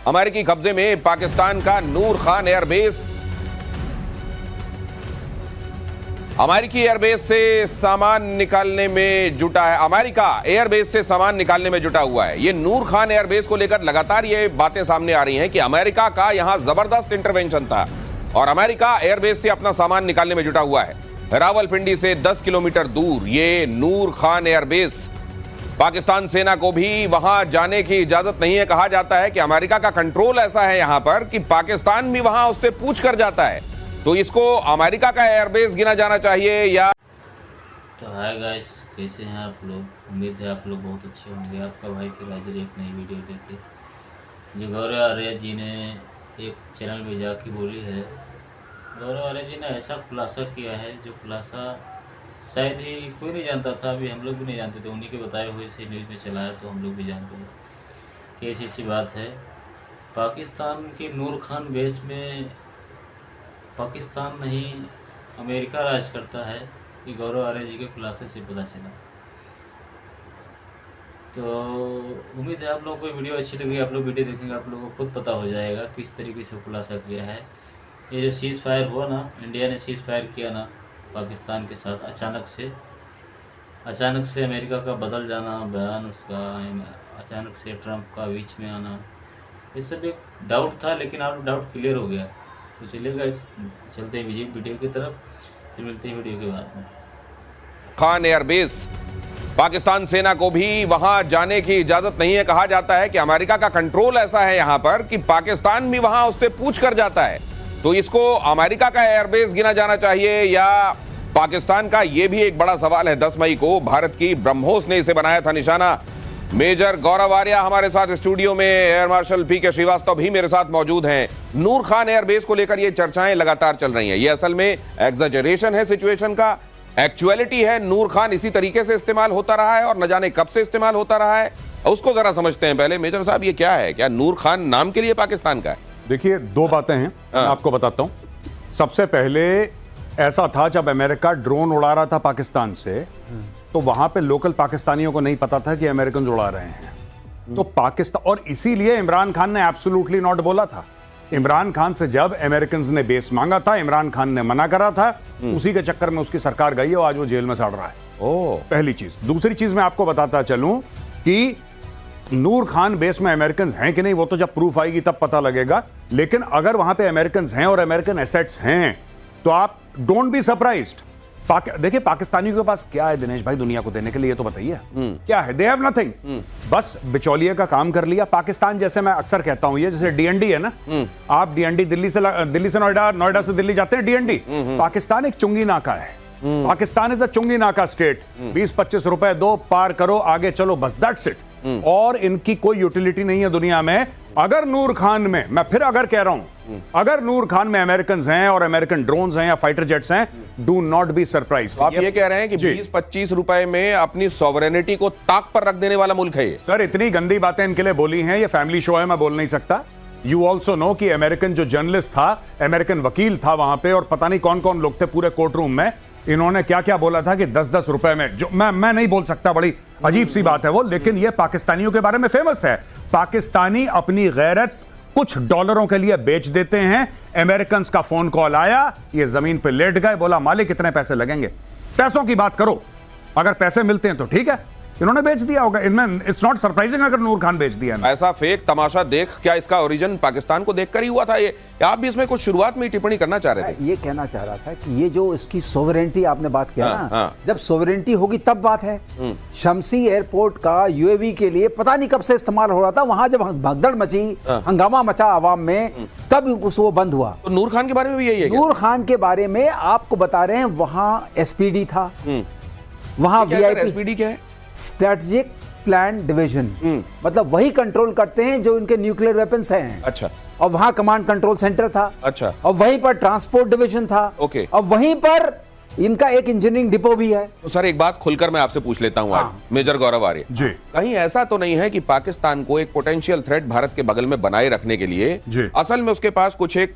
अमेरिकी कब्जे में पाकिस्तान का नूर खान एयरबेस। अमेरिकी एयरबेस से सामान निकालने में जुटा है। अमेरिका एयरबेस से सामान निकालने में जुटा हुआ है। ये नूर खान एयरबेस को लेकर लगातार ये बातें सामने आ रही हैं कि अमेरिका का यहां जबरदस्त इंटरवेंशन था और अमेरिका एयरबेस से अपना सामान निकालने में जुटा हुआ है। रावलपिंडी से 10 किलोमीटर दूर ये नूर खान एयरबेस। पाकिस्तान सेना को भी वहां जाने की इजाजत नहीं है। कहा जाता है कि अमेरिका का कंट्रोल ऐसा है यहां पर कि पाकिस्तान भी वहां उससे पूछ कर जाता है। तो इसको अमेरिका का एयरबेस गिना जाना चाहिए या? तो हाय गाइस, कैसे हैं आप लोग? उम्मीद है आप लोग बहुत अच्छे होंगे। आपका भाई फिर हाजिर एक नई वीडियो लेके। जो गौरव आर्य जी ने एक चैनल में जाके बोली है, गौरव आर्य जी ने ऐसा खुलासा किया है जो खुलासा शायद ही कोई नहीं जानता था। अभी हम लोग भी नहीं जानते थे, उन्हीं के बताए हुए से न्यूज़ में चला है तो हम लोग भी जानते हैं कि ऐसी बात है। पाकिस्तान के नूर खान बेस में पाकिस्तान नहीं अमेरिका राज करता है, कि गौरव आर्य जी के खुलासे से पता चला। तो उम्मीद है आप लोगों को वीडियो अच्छी लगी। आप लोग वीडियो देखेंगे, आप लोगों को खुद पता हो जाएगा किस तरीके से खुलासा किया है। ये जो सीज़ फायर हुआ ना, इंडिया ने सीज़ फायर किया ना पाकिस्तान के साथ, अचानक से अमेरिका का बदल जाना बयान, उसका अचानक से ट्रंप का बीच में आना, ये सब एक डाउट था, लेकिन अब डाउट क्लियर हो गया। तो चलिएगा चलते हैं वीडियो की तरफ, फिर मिलते हैं वीडियो के बाद में। खान एयरबेस। पाकिस्तान सेना को भी वहां जाने की इजाजत नहीं है। कहा जाता है कि अमेरिका का कंट्रोल ऐसा है यहां पर कि पाकिस्तान भी वहां उससे पूछ कर जाता है। तो इसको अमेरिका का एयरबेस गिना जाना चाहिए या पाकिस्तान का? यह भी एक बड़ा सवाल है। 10 मई को भारत की ब्रह्मोस ने इसे बनाया था निशाना। मेजर गौरव आर्या हमारे साथ स्टूडियो में, एयर मार्शल पीके श्रीवास्तव भी मेरे साथ मौजूद हैं। नूर खान एयरबेस को लेकर ये चर्चाएं लगातार चल रही हैं। ये असल में एग्जैजरेशन है सिचुएशन का, एक्चुअलिटी है नूर खान इसी तरीके से इस्तेमाल होता रहा है और न जाने कब से इस्तेमाल होता रहा है। उसको जरा समझते हैं पहले। मेजर साहब, ये क्या है? क्या नूर खान नाम के लिए पाकिस्तान का है? देखिए, दो बातें हैं, मैं आपको बताता हूं। सबसे पहले ऐसा था, जब अमेरिका ड्रोन उड़ा रहा था पाकिस्तान से, तो वहां पे लोकल पाकिस्तानियों को नहीं पता था कि अमेरिकन उड़ा रहे हैं। तो पाकिस्तान, और इसीलिए इमरान खान ने एब्सोल्युटली नॉट बोला था। इमरान खान से जब अमेरिकन ने बेस मांगा था, इमरान खान ने मना करा था। उसी के चक्कर में उसकी सरकार गई और आज वो जेल में सड़ रहा है। पहली चीज। दूसरी चीज मैं आपको बताता चलूं कि नूर खान बेस में अमेरिकन हैं कि नहीं, वो तो जब प्रूफ आएगी तब पता लगेगा। लेकिन अगर वहां पे अमेरिकन हैं और अमेरिकन एसेट्स हैं, तो आप डोंट बी सरप्राइज्ड। देखिए, पाकिस्तानियों के पास क्या है दिनेश भाई दुनिया को देने के लिए, ये तो बताइए। क्या है? They have nothing. बस बिचौलिए का काम कर लिया। पाकिस्तान, जैसे मैं अक्सर कहता हूं, ये जैसे डीएनडी है ना, आप डीएनडी दिल्ली से नोएडा, नोएडा से दिल्ली जाते हैं डीएनडी। पाकिस्तान एक चुंगी नाका है। पाकिस्तान इज अ चुंगी नाका स्टेट। 20-25 रुपए दो, पार करो, आगे चलो, बस दैट्स इट। और इनकी कोई यूटिलिटी नहीं है दुनिया में। अगर नूर खान में, मैं फिर अगर कह रहा हूं, अगर नूर खान में अमेरिकन हैं और अमेरिकन ड्रोन्स हैं या फाइटर जेट्स हैं, डू नॉट बी सरप्राइज। आप ये कह रहे हैं कि 20-25 रुपए में अपनी सॉवरेनिटी को ताक पर रख देने वाला मुल्क है ये? सर, इतनी गंदी बातें इनके लिए बोली हैं। ये फैमिली शो है, मैं बोल नहीं सकता। यू ऑल्सो नो कि अमेरिकन जो जर्नलिस्ट था, अमेरिकन वकील था वहां पे, और पता नहीं कौन कौन लोग थे पूरे कोर्ट रूम में। इन्होंने क्या क्या बोला था कि 10-10 रुपए में, जो मैं नहीं बोल सकता, बड़ी अजीब सी बात है वो। लेकिन ये पाकिस्तानियों के बारे में फेमस है। पाकिस्तानी अपनी गैरत कुछ डॉलरों के लिए बेच देते हैं। अमेरिकन का फोन कॉल आया, ये जमीन पे लेट गए, बोला मालिक कितने पैसे लगेंगे। पैसों की बात करो, अगर पैसे मिलते हैं तो ठीक है, इन्होंने बेच दिया होगा। इनमें इट्स नॉट सरप्राइजिंग अगर नूर खान बेच दिया ना। ऐसा फेक तमाशा देख, क्या इसका ओरिजिन पाकिस्तान को देखकर ही हुआ था ये? आप भी इसमें कुछ शुरुआत में टिप्पणी करना चाह रहे थे? ये कहना चाह रहा था कि ये जो इसकी सोवरेंटी आपने बात किया ना, जब सोवरेंटी होगी तब बात है। शमसी एयरपोर्ट का यूएवी के लिए पता नहीं कब से इस्तेमाल हो रहा था। वहां जब भगदड़ मची, हंगामा मचा आवाम में, तब वो बंद हुआ। तो नूर खान के बारे में भी यही है? नूर खान के बारे में आपको बता रहे हैं, वहां एसपीडी था, वहां वीआईपी। एसपीडी क्या है? Strategic plan division. मतलब वही कंट्रोल करते हैं जो इनके न्यूक्लियर वेपन्स हैं। अच्छा। और वहां कमांड कंट्रोल सेंटर था। अच्छा। और वहीं पर ट्रांसपोर्ट डिवीजन था। ओके। और वहीं पर इनका एक इंजीनियरिंग डिपो भी है। तो सर, एक बात खुलकर मैं आपसे पूछ लेता हूं आज, मेजर गौरव आर्य जी, कहीं ऐसा तो नहीं है कि पाकिस्तान को एक पोटेंशियल थ्रेट भारत के बगल में बनाए रखने के लिए असल में उसके पास कुछ एक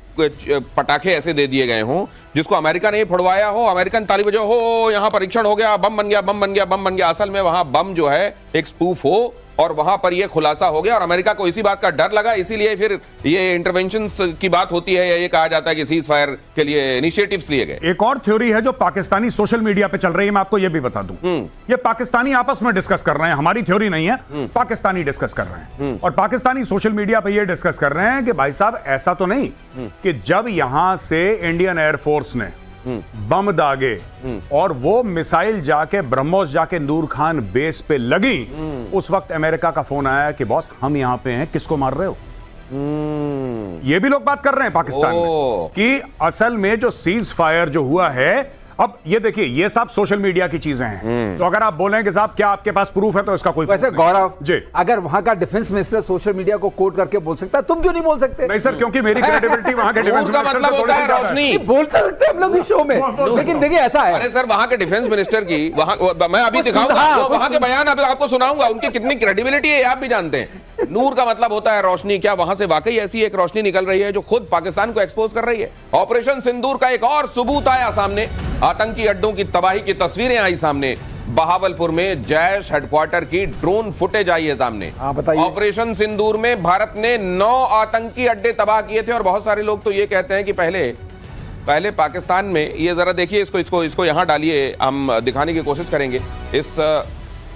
पटाखे ऐसे दे दिए गए हों जिसको अमेरिका ने फुड़वाया हो, अमेरिकन ताली बजाओ हो, यहां परीक्षण हो गया, बम बन गया, बम बन गया, बम बन गया, असल में वहां बम जो है एक स्पूफ हो और वहां पर यह खुलासा हो गया और अमेरिका को इसी बात का डर लगा, इसीलिए फिर ये इंटरवेंशन की बात होती है या ये कहा जाता है कि सीज फायर के लिए इनिशिएटिव्स लिए गए। एक और थ्योरी है जो पाकिस्तानी सोशल मीडिया पे चल रही है, मैं आपको ये भी बता दूं। ये पाकिस्तानी आपस में डिस्कस कर रहे हैं, हमारी थ्योरी नहीं है, पाकिस्तानी डिस्कस कर रहे हैं। और पाकिस्तानी सोशल मीडिया पे ये डिस्कस कर रहे हैं कि भाई साहब ऐसा तो नहीं कि जब यहां से इंडियन एयरफोर्स ने बम दागे और वो मिसाइल जाके ब्रह्मोस जाके नूर खान बेस पे लगी, उस वक्त अमेरिका का फोन आया कि बॉस हम यहां पे हैं, किसको मार रहे हो। ये भी लोग बात कर रहे हैं पाकिस्तान में कि असल में जो सीज फायर जो हुआ है, अब ये देखिए ये सब सोशल मीडिया की चीजें हैं, तो अगर आप बोलें कि साहब क्या आपके पास प्रूफ है, तो इसका कोई वैसे गौरव जी, अगर वहां का डिफेंस मिनिस्टर सोशल मीडिया को कोट करके बोल सकता है, तुम क्यों नहीं बोल सकते? नहीं सर, क्योंकि मेरी क्रेडिबिलिटी वहां के डिफेंस का मतलब होता है रोशनी, बोल सकते हैं हम लोग इस शो में, लेकिन देखिए ऐसा है। अरे सर वहां के डिफेंस मिनिस्टर की वहां मैं अभी दिखाऊंगा, वहां के बयान अभी आपको सुनाऊंगा, उनकी कितनी क्रेडिबिलिटी है आप भी जानते हैं। नूर का मतलब होता है रोशनी, क्या वहां से वाकई ऐसी एक रोशनी निकल रही है जो खुद पाकिस्तान को एक्सपोज कर रही है। ऑपरेशन सिंदूर का एक और सबूत आया सामने, आतंकी अड्डों की तबाही की तस्वीरें आई सामने। बहावलपुर में जैश हेडक्वार्टर की ड्रोन फुटेज आई है सामने। ऑपरेशन सिंदूर में भारत ने 9 आतंकी अड्डे तबाह किए थे और बहुत सारे लोग तो ये कहते हैं कि पहले पाकिस्तान में, ये जरा देखिए इसको यहां डालिए, हम दिखाने की कोशिश करेंगे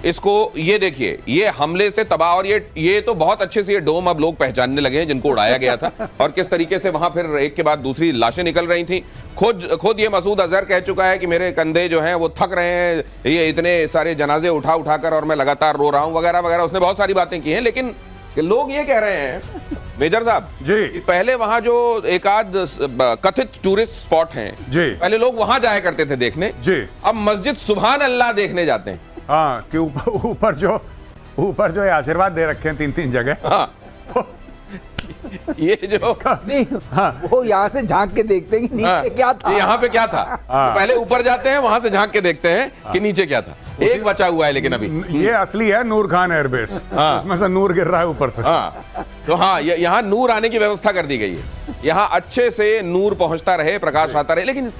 इसको। ये देखिए, ये हमले से तबाह, और ये तो बहुत अच्छे से ये डोम अब लोग पहचानने लगे हैं जिनको उड़ाया गया था और किस तरीके से वहां फिर एक के बाद दूसरी लाशें निकल रही थी। खुद ये मसूद अजहर कह चुका है कि मेरे कंधे जो हैं वो थक रहे हैं, ये इतने सारे जनाजे उठाकर और मैं लगातार रो रहा हूं वगैरह वगैरह, उसने बहुत सारी बातें की हैं। लेकिन लोग ये कह रहे हैं मेजर साहब जी, पहले वहां जो एक आध कथित टूरिस्ट स्पॉट हैं जी, पहले लोग वहां जाया करते थे देखने जी, अब मस्जिद सुभान अल्लाह देखने जाते हैं। हाँ, कि ऊपर जो आशीर्वाद दे रखे हैं 3-3 जगह। हाँ, तो ये जो नहीं, हाँ, वो यहाँ से झांक के देखते हैं कि नीचे क्या था, यहाँ पे क्या था। तो पहले ऊपर जाते हैं, वहां से झांक के देखते हैं कि नीचे क्या था। एक बचा हुआ है लेकिन अभी ये असली है नूर खान एयरबेस, उसमें से नूर गिर रहा है ऊपर से। तो हाँ, यहाँ नूर आने की व्यवस्था कर दी गई है, यहाँ अच्छे से नूर पहुंचता रहे, प्रकाश आता रहे। लेकिन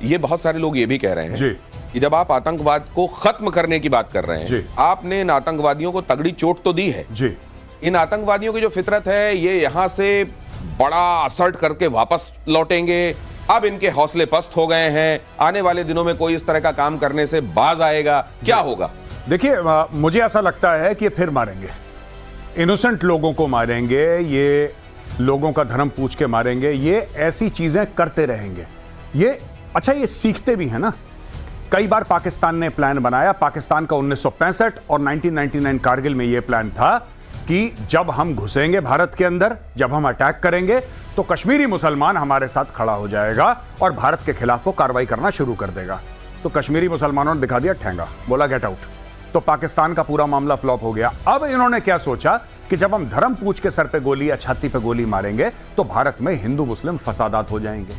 ये बहुत सारे लोग ये भी कह रहे हैं कि जब आप आतंकवाद को खत्म करने की बात कर रहे हैं, आपने इन आतंकवादियों को तगड़ी चोट तो दी है जी। इन आतंकवादियों की जो फितरत है, ये यहां से बड़ा असर्ट करके वापस लौटेंगे। अब इनके हौसले पस्त हो गए हैं, आने वाले दिनों में कोई इस तरह का काम करने से बाज आएगा, क्या होगा? देखिए, मुझे ऐसा लगता है कि ये फिर मारेंगे, इनोसेंट लोगों को मारेंगे, ये लोगों का धर्म पूछ के मारेंगे, ये ऐसी चीजें करते रहेंगे। ये अच्छा, ये सीखते भी है ना। कई बार पाकिस्तान ने प्लान बनाया, पाकिस्तान का 1965 और 1999 कारगिल में यह प्लान था कि जब हम घुसेंगे भारत के अंदर, जब हम अटैक करेंगे, तो कश्मीरी मुसलमान हमारे साथ खड़ा हो जाएगा और भारत के खिलाफ वो कार्रवाई करना शुरू कर देगा। तो कश्मीरी मुसलमानों ने दिखा दिया ठेंगा, बोला गेट आउट। तो पाकिस्तान का पूरा मामला फ्लॉप हो गया। अब इन्होंने क्या सोचा कि जब हम धर्म पूछ के सर पे गोली या छाती पे गोली मारेंगे तो भारत में हिंदू मुस्लिम फसादात हो जाएंगे।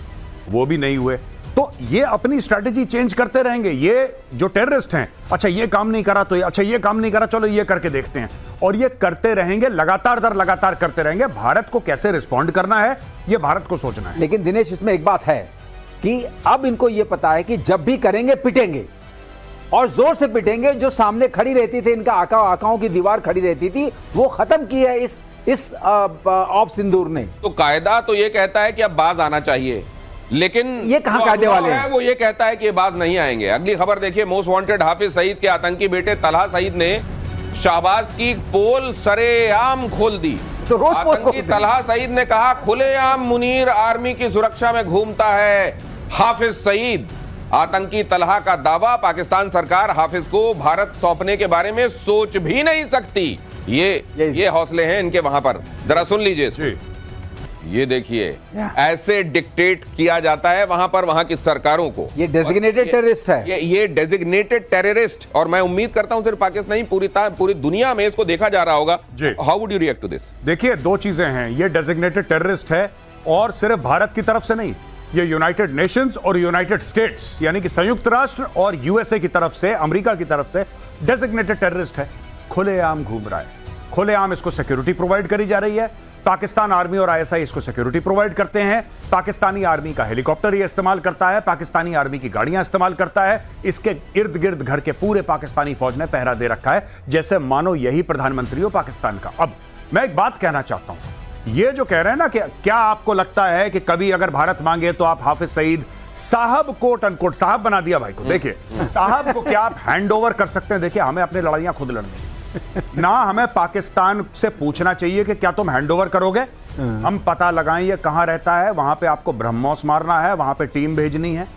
वो भी नहीं हुए, तो ये अपनी स्ट्रैटेजी चेंज करते रहेंगे। ये जो टेररिस्ट हैं, अच्छा ये काम नहीं करा तो अच्छा ये काम नहीं करा, चलो ये करके देखते हैं, और ये करते रहेंगे, लगातार दर लगातार करते रहेंगे। भारत को कैसे रिस्पॉन्ड करना है, ये भारत को सोचना है। लेकिन दिनेश, इसमें एक बात है कि अब इनको ये पता है कि जब भी करेंगे पिटेंगे, और जोर से पिटेंगे। जो सामने खड़ी रहती थी, इनका आकाओं की दीवार खड़ी रहती थी, वो खत्म की है इस ऑप सिंदूर ने। तो कायदा तो ये कहता है कि अब बाज आना चाहिए, लेकिन ये कहां कायदे वाले हैं? वो ये कहता है कि ये बाज नहीं आएंगे। अगली खबर देखिए, मोस्ट वांटेड हाफिज सईद के आतंकी बेटे तलहा सईद ने शाहबाज की पोल सरेआम खोल दी। तो आतंकी तलहा सईद ने कहा, खुलेआम मुनीर आर्मी की सुरक्षा में घूमता है हाफिज सईद। आतंकी तलहा का दावा, पाकिस्तान सरकार हाफिज को भारत सौंपने के बारे में सोच भी नहीं सकती। ये हौसले हैं इनके वहां पर, जरा सुन लीजिए। ये देखिए, ऐसे डिक्टेट किया जाता है वहां पर वहां की सरकारों को। ये डेजिग्नेटेड टेररिस्ट है, ये डेजिग्नेटेड टेररिस्ट। और मैं उम्मीद करता हूं सिर्फ पाकिस्तान नहीं, पूरी दुनिया में इसको देखा जा रहा होगा। How would you react to this? देखिए, दो चीजें हैं, ये डेजिग्नेटेड टेररिस्ट है और सिर्फ भारत की तरफ से नहीं, ये यूनाइटेड नेशंस और यूनाइटेड स्टेट्स यानी कि संयुक्त राष्ट्र और यूएसए की तरफ से, अमेरिका की तरफ से डेजिग्नेटेड टेररिस्ट है। खुलेआम घूम रहा है, खुलेआम इसको सिक्योरिटी प्रोवाइड करी जा रही है, पाकिस्तान आर्मी और आईएसआई इसको सिक्योरिटी प्रोवाइड करते हैं, पाकिस्तानी आर्मी का हेलीकॉप्टर ये इस्तेमाल करता है, पाकिस्तानी आर्मी की गाड़ियां इस्तेमाल करता है, इसके इर्द गिर्द घर के पूरे पाकिस्तानी फौज ने पहरा दे रखा है, जैसे मानो यही प्रधानमंत्री हो पाकिस्तान का। अब मैं एक बात कहना चाहता हूं, ये जो कह रहे हैं ना कि क्या आपको लगता है कि कभी अगर भारत मांगे तो आप हाफिज सईद साहब कोट अनकोट साहब बना दिया भाई को, देखिए साहब को क्या आप हैंड ओवर कर सकते हैं? देखिए हमें अपनी लड़ाइयां खुद लड़नी ना, हमें पाकिस्तान से पूछना चाहिए कि क्या तुम हैंड ओवर करोगे, हम पता लगाएं ये कहां रहता है, वहां पे आपको ब्रह्मोस मारना है, वहां पे टीम भेजनी है,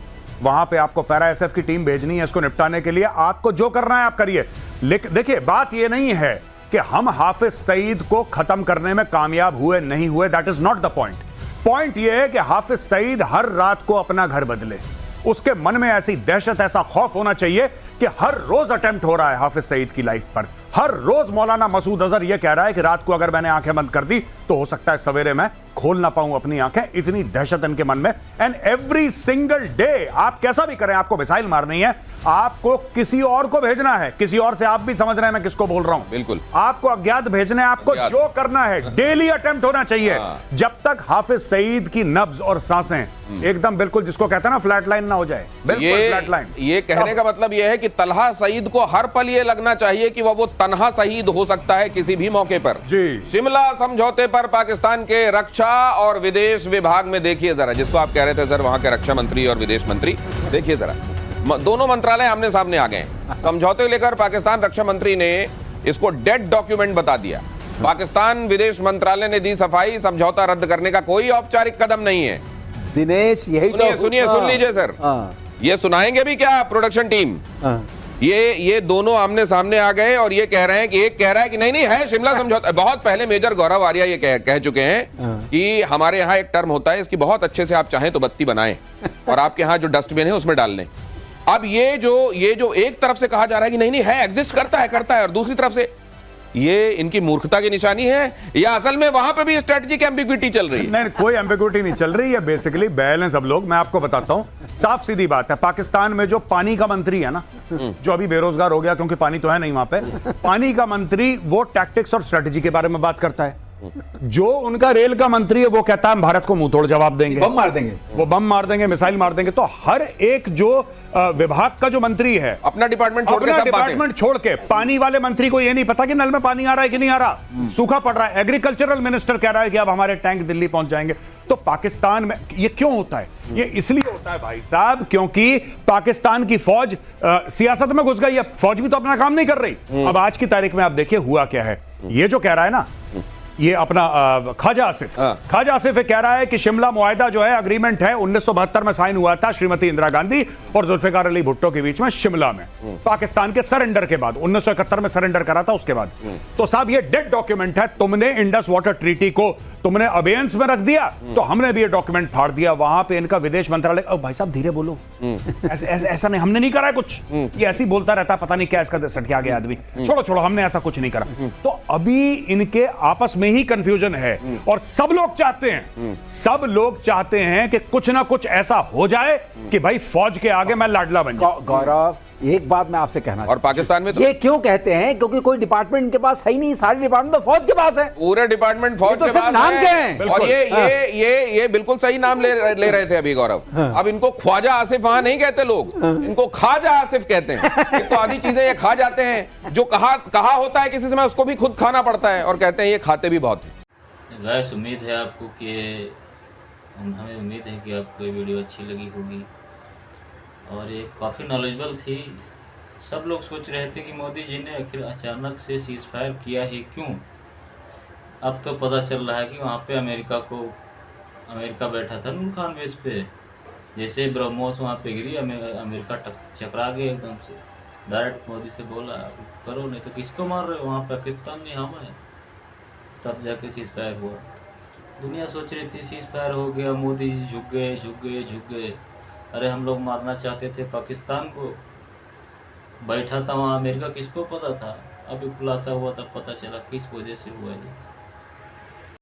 वहां पे आपको पैरा एसएफ की टीम भेजनी है इसको निपटाने के लिए, आपको जो करना है आप करिए। लेकिन देखिए बात ये नहीं है कि हम हाफिज सईद को खत्म करने में कामयाब हुए नहीं हुए, that is not the point. Point यह है कि हाफिज सईद हर रात को अपना घर बदले, उसके मन में ऐसी दहशत ऐसा खौफ होना चाहिए कि हर रोज अटेम्प्ट हो रहा है हाफिज सईद की लाइफ पर, हर रोज मौलाना मसूद अजहर यह कह रहा है कि रात को अगर मैंने आंखें बंद कर दी तो हो सकता है सवेरे मैं खोल ना पाऊं अपनी आंखें, इतनी दहशत इनके मन में। एंड एवरी सिंगल डे आप कैसा भी करें, आपको मिसाइल मारनी है, आपको किसी और को भेजना है, किसी और से आप भी समझ रहे हैं मैं किसको बोल रहा हूं, बिल्कुल आपको अज्ञात भेजने, आपको जो करना है डेली अटेम्प्ट होना चाहिए, जब तक हाफिज सईद की नब्ज और सांसें एकदम बिल्कुल जिसको कहते हैं ना फ्लैट लाइन ना हो जाए, बिल्कुल फ्लैट लाइन। ये कहने का मतलब यह है कि तलहा सईद को हर पल ये लगना चाहिए कि वो तन्हा शहीद हो सकता है किसी भी मौके पर। जी शिमला समझौते पर पाकिस्तान के रक्षा और विदेश विभाग में देखिए जरा, जिसको आप कह रहे थे सर वहां के रक्षा मंत्री और विदेश मंत्री, देखिए जरा दोनों मंत्रालय आमने सामने आ गए। समझौते लेकर पाकिस्तान रक्षा मंत्री ने इसको डेड डॉक्यूमेंट बता दिया, पाकिस्तान विदेश मंत्रालय ने दी सफाई, समझौता रद्द करने का कोई औपचारिक कदम नहीं है। दिनेश यही सुनिए सुन लीजिए सर, ये सुनाएंगे भी क्या प्रोडक्शन टीम, ये दोनों आमने सामने आ गए और ये कह रहे हैं कि एक कह रहा है कि नहीं नहीं है शिमला समझौता। बहुत पहले मेजर गौरव आर्या ये कह चुके हैं कि हमारे यहाँ एक टर्म होता है, इसकी बहुत अच्छे से आप चाहें तो बत्ती बनाएं और आपके यहाँ जो डस्टबिन है उसमें डाल लें। अब ये जो एक तरफ से कहा जा रहा है कि नहीं नहीं है, एग्जिस्ट करता है, और दूसरी तरफ से ये इनकी मूर्खता की निशानी है या असल में वहां पे भी स्ट्रेटजिक एम्बिग्विटी चल रही है? नहीं, कोई एम्बिग्विटी नहीं चल रही है, बेसिकली बैलेंस सब लोग। मैं आपको बताता हूं, साफ सीधी बात है, पाकिस्तान में जो पानी का मंत्री है ना, जो अभी बेरोजगार हो गया क्योंकि पानी तो है नहीं वहां पे, पानी का मंत्री वो टैक्टिक्स और स्ट्रेटजी के बारे में बात करता है, जो उनका रेल का मंत्री है वो कहता है हम भारत को मुंह तोड़ जवाब देंगे, बम मार देंगे, वो बम मार देंगे, मिसाइल मार देंगे। तो हर एक जो विभाग का जो मंत्री है अपना डिपार्टमेंट छोड़ के पानी वाले मंत्री को ये नहीं पता कि नल में पानी आ रहा है कि नहीं आ रहा, सूखा पड़ रहा है, एग्रीकल्चरल मिनिस्टर कह रहा है कि अब हमारे टैंक दिल्ली पहुंच जाएंगे। तो पाकिस्तान में ये क्यों होता है? ये इसलिए होता है भाई साहब क्योंकि पाकिस्तान की फौज सियासत में घुस गई है, फौज भी तो अपना काम नहीं कर रही। अब आज की तारीख में आप देखिए हुआ क्या है, ये जो कह रहा है ना ये अपना ख्वाजा आसिफ कह रहा है कि शिमला मुआहदा जो है अग्रीमेंट है 1972 में साइन हुआ था श्रीमती इंदिरा गांधी और जुल्फिकार अली भुट्टो के बीच में शिमला में, पाकिस्तान के सरेंडर के बाद 1971 में सरेंडर करा था उसके बाद। तो साहब ये डेड डॉक्यूमेंट है, तुमने इंडस वाटर ट्रीटी को तुमने अबेयंस में रख दिया तो हमने भी ये डॉक्यूमेंट फाड़ दिया। वहां पे इनका विदेश मंत्रालय, भाई साहब धीरे बोलो, ऐसा नहीं, हमने नहीं करा है कुछ, ये ऐसी बोलता रहता, पता नहीं क्या इसका सट के आ गया आदमी, छोड़ो हमने ऐसा कुछ नहीं करा। तो अभी इनके आपस में ही कंफ्यूजन है और सब लोग चाहते हैं कि कुछ ना कुछ ऐसा हो जाए कि भाई फौज के आगे मैं लाडला बन जाऊं। गौरव एक बात मैं आपसे कहना और पाकिस्तान में तो ये क्यों कहते हैं? क्योंकि कोई डिपार्टमेंट इनके पास है ही नहीं, सारे डिपार्टमेंट तो फौज के पास है, पूरे डिपार्टमेंट फौज के पास नाम क्या है। और ये बिल्कुल सही नाम ले रहे थे अभी गौरव। अब इनको ख्वाजा आसिफ वहां नहीं कहते लोग, इनको खाजा आसिफ कहते हैं। तो आधी चीजें ये खा जाते हैं, जो कहा होता है किसी समय उसको भी खुद खाना पड़ता है, और कहते हैं ये खाते भी बहुत है। गाइस उम्मीद है आपको कि हमें उम्मीद है कि आपको ये वीडियो अच्छी लगी होगी और ये काफ़ी नॉलेजेबल थी। सब लोग सोच रहे थे कि मोदी जी ने आखिर अचानक से सीज फायर किया है क्यों। अब तो पता चल रहा है कि वहाँ पे अमेरिका बैठा था नूर खान बेस पे, जैसे ब्रह्मोस वहाँ पे गिरी अमेरिका चकरा गया एकदम से, डायरेक्ट मोदी से बोला करो नहीं तो किसको मार रहे हो, वहाँ पाकिस्तान नहीं हम है, तब जाके सीज फायर हुआ। दुनिया सोच रही थी सीज फायर हो गया, मोदी जी झुक गए। अरे हम लोग मारना चाहते थे पाकिस्तान को, बैठा था वहाँ अमेरिका, किसको पता था। अभी खुलासा हुआ तब पता चला किस वजह से हुआ है।